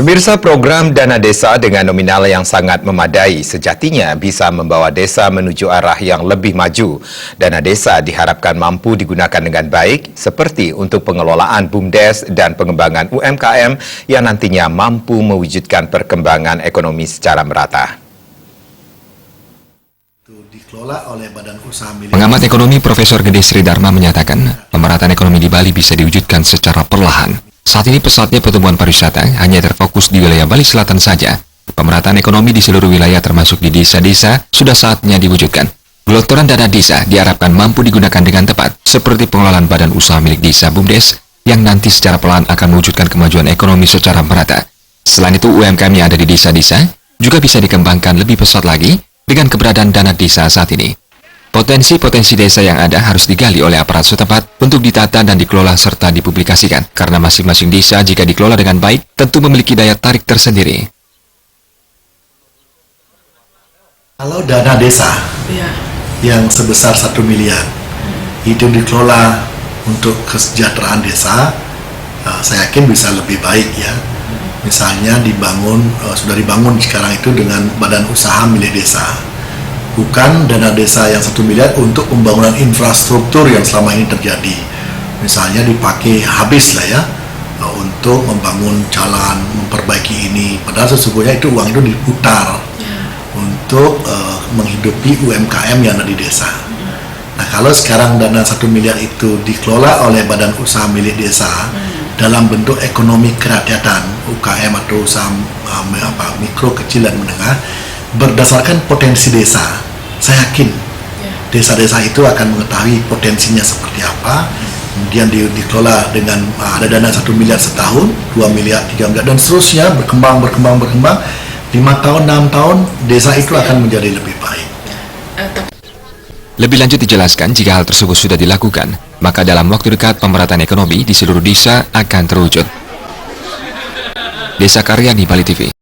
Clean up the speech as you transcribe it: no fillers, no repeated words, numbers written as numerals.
Pemirsa, program Dana Desa dengan nominal yang sangat memadai sejatinya bisa membawa desa menuju arah yang lebih maju. Dana desa diharapkan mampu digunakan dengan baik seperti untuk pengelolaan BUMDes dan pengembangan UMKM yang nantinya mampu mewujudkan perkembangan ekonomi secara merata. Pengamat ekonomi Profesor Gede Sri Dharma menyatakan pemerataan ekonomi di Bali bisa diwujudkan secara perlahan. Saat ini pesatnya pertumbuhan pariwisata hanya terfokus di wilayah Bali Selatan saja. Pemerataan ekonomi di seluruh wilayah termasuk di desa-desa sudah saatnya diwujudkan. Gelontoran dana desa diharapkan mampu digunakan dengan tepat seperti pengelolaan badan usaha milik desa BUMDes yang nanti secara pelan akan mewujudkan kemajuan ekonomi secara merata. Selain itu UMKM yang ada di desa-desa juga bisa dikembangkan lebih pesat lagi dengan keberadaan dana desa saat ini. Potensi-potensi desa yang ada harus digali oleh aparat setempat untuk ditata dan dikelola serta dipublikasikan, karena masing-masing desa jika dikelola dengan baik tentu memiliki daya tarik tersendiri. Kalau dana desa yang sebesar 1 miliar itu dikelola untuk kesejahteraan desa, saya yakin bisa lebih baik ya. Misalnya sudah dibangun sekarang itu dengan badan usaha milik desa. Bukan dana desa yang 1 miliar untuk pembangunan infrastruktur yang selama ini terjadi. Misalnya dipakai habis lah ya, untuk membangun jalan, memperbaiki ini. Padahal sesungguhnya itu uang itu diputar untuk menghidupi UMKM yang ada di desa. Nah, kalau sekarang dana 1 miliar itu dikelola oleh badan usaha milik desa dalam bentuk ekonomi kerakyatan, UKM atau usaha mikro, kecil dan menengah, berdasarkan potensi desa, saya yakin desa-desa itu akan mengetahui potensinya seperti apa, kemudian dikelola dengan ada dana 1 miliar setahun, 2 miliar, 3 miliar, dan seterusnya berkembang, 5 tahun, 6 tahun, desa itu akan menjadi lebih baik. Lebih lanjut dijelaskan, jika hal tersebut sudah dilakukan, maka dalam waktu dekat pemerataan ekonomi di seluruh desa akan terwujud. Desa Karyani, Bali TV.